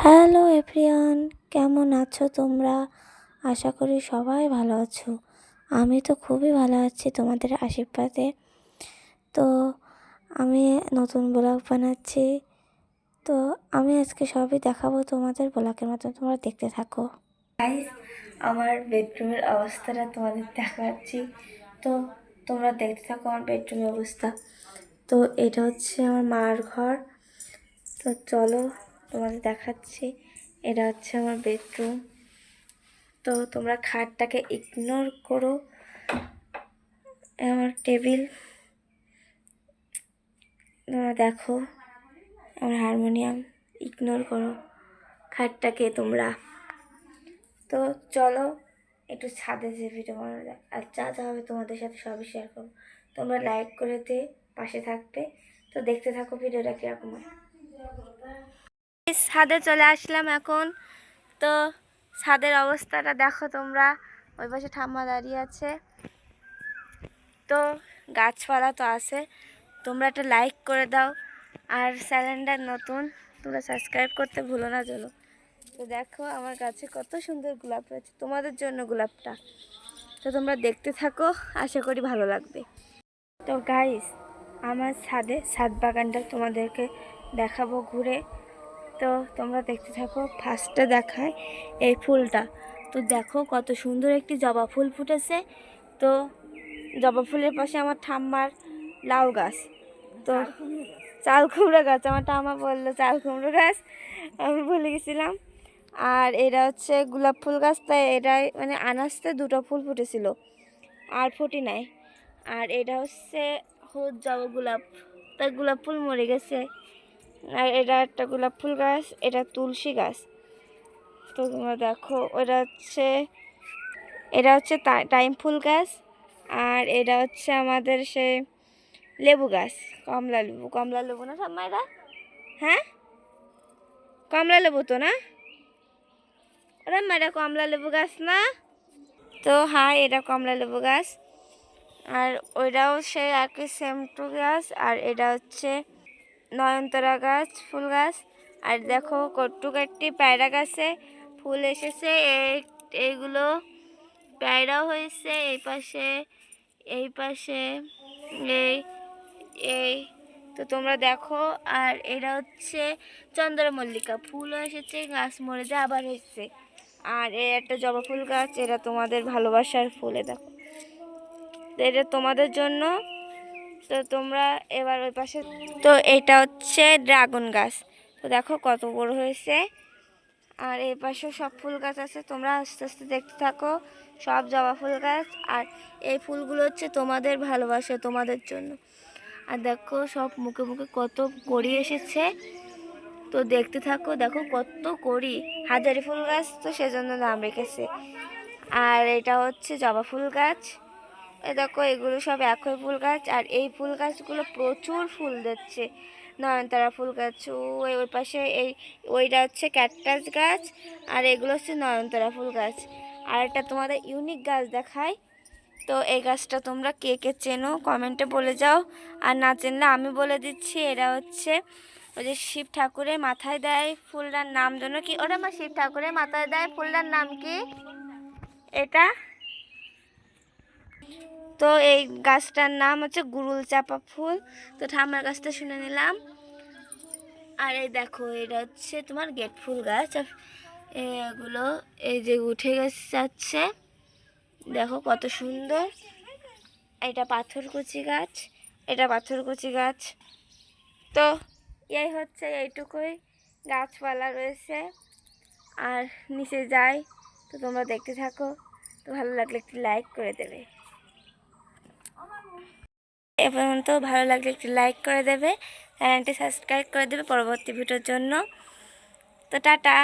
Hello everyone, কেমন আছো তোমরা? আশা করি সবাই ভালো আছো। আমি তো খুবই ভালো আছি তোমাদের আশীর্বাদে। তো আমি নতুন ব্লগ বানাচ্ছি। তো আমি আজকে সবই দেখাবো তোমাদের ব্লগের মাধ্যমে, তোমরা দেখতে থাকো। গাইস, আমার বেডরুমের অবস্থাটা তোমাদের দেখাচ্ছি। তো তোমরা দেখতে থাকো আমার বেডরুমের অবস্থা। তো এটা হচ্ছে আমার মার ঘর। তো চলো তোমাদের দেখাচ্ছি। এটা হচ্ছে আমার বেডরুম। তো তোমরা খাটটাকে ইগনোর করো। আমার টেবিল তোমরা দেখো, আমার হারমোনিয়াম ইগনোর করো খাটটাকে তোমরা। তো চলো একটু ছাদে যে ভিডিও বানানো যায়, আর যা যা হবে তোমাদের সাথে সবই শেয়ার করবো। তোমরা লাইক করে দিয়ে পাশে থাকবে। তো দেখতে থাকো ভিডিওটা কীরকম হয়। ছাদে চলে আসলাম এখন। তো ছাদের অবস্থাটা দেখো তোমরা। ওই পাশে ঠাম্মা দাঁড়িয়ে আছে। তো গাছপালা তো আছে, তোমরা একটা লাইক করে দাও। আর চ্যানেলটা নতুন, তোমরা সাবস্ক্রাইব করতে ভুলো না যেন। তো দেখো আমার গাছে কত সুন্দর গোলাপ রয়েছে, তোমাদের জন্য গোলাপটা। তো তোমরা দেখতে থাকো, আশা করি ভালো লাগবে। তো গাইস, আমার ছাদ বাগানটা তোমাদেরকে দেখাবো ঘুরে। তো তোমরা দেখতে থাকো। ফার্স্টে দেখায় এই ফুলটা। তো দেখো কত সুন্দর একটি জবা ফুল ফুটেছে। তো জবা ফুলের পাশে আমার ঠাম্মার লাউ গাছ। তো চাল কুমড়ো গাছ, আমার ঠাম্মা বললো চাল কুমড়ো গাছ, আমি ভুলে গেছিলাম। আর এটা হচ্ছে গোলাপ ফুল গাছ। তাই এটাই মানে আনাজতে দুটো ফুল ফুটেছিল, আর ফুটি নাই। আর এটা হচ্ছে হলুদ জবা গোলাপ, তাই গোলাপ ফুল মরে গেছে। আর এটা একটা গোলাপ ফুল গাছ, এটা তুলসী গাছ। তো তোমরা দেখো এটা হচ্ছে টাইম ফুল গাছ। আর এটা হচ্ছে আমাদের সেই লেবু গাছ, কমলা লেবু না ঠাম্মা এটা? হ্যাঁ, কমলা লেবু তো না ওরা, এটা কমলা লেবু গাছ না? তো হ্যাঁ, এটা কমলা লেবু গাছ। আর ওইটাও সেই একই সেম টু গাছ। আর এটা হচ্ছে নয়নতারা গাছ, ফুল গাছ। আর দেখো কট্টুকাট্টি পায়রা গাছে ফুল এসেছে। এইগুলো পায়রাও হয়েছে। এই পাশে এই এই তো তোমরা দেখো। আর এটা হচ্ছে চন্দ্রমল্লিকা, ফুলও এসেছে, গাছ মরে যায় আবার হয়েছে। আর এই একটা জবা ফুল গাছ, এটা তোমাদের ভালোবাসার ফুলে দেখো। তো এটা তোমাদের জন্য। তো তোমরা এবার ওই পাশে, তো এটা হচ্ছে ড্রাগন গাছ। তো দেখো কত বড় হয়েছে। আর এই পাশে সব ফুল গাছ আছে, তোমরা আস্তে আস্তে দেখতে থাকো। সব জবা ফুল গাছ। আর এই ফুলগুলো হচ্ছে তোমাদের ভালোবাসা, তোমাদের জন্য। আর দেখো সব মুখে মুখে কত কড়ি এসেছে। তো দেখতে থাকো, দেখো কত কড়ি। হাজারি ফুল গাছ, তো সেজন্য নাম রেখেছে। আর এটা হচ্ছে জবা ফুল গাছ। এই দেখো এগুলো সব একই ফুল গাছ। আর এই ফুল গাছগুলো প্রচুর ফুল দিচ্ছে। নয়নতারা ফুল গাছ ওই পাশে, ওইটা হচ্ছে ক্যাকটাস গাছ। আর এগুলো হচ্ছে নয়নতারা ফুল গাছ। আর একটা তোমাদের ইউনিক গাছ দেখায়। তো এই গাছটা তোমরা কে কে চেনো কমেন্টে বলে যাও। আর না চেনলে আমি বলে দিচ্ছি। এরা হচ্ছে ওই যে শিব ঠাকুরের মাথায় দেয় ফুলটার নাম যেন কি, ওটা আমার শিব ঠাকুরের মাথায় দেয় ফুলটার নাম কি এটা? তো এই গাছটার নাম হচ্ছে গুরুল চাপা ফুল। তো ঠাম্মার গাছটা শুনে নিলাম। আর এই দেখো এটা হচ্ছে তোমার গেট ফুল গাছ। এগুলো এই যে উঠে যাচ্ছে, দেখো কত সুন্দর। এটা পাথরকুচি গাছ, এটা পাথরকুচি গাছ। তো এই হচ্ছে এইটুকুই গাছপালা রয়েছে। আর নিচে যাই, তো তোমরা দেখতে থাকো। তো ভালো লাগলে একটি লাইক করে দেবে। এ পর্যন্ত ভালো লাগলে একটি লাইক করে দেবে, চ্যানেলটি সাবস্ক্রাইব করে দেবে পরবর্তী ভিডিওর জন্য। তো টাটা।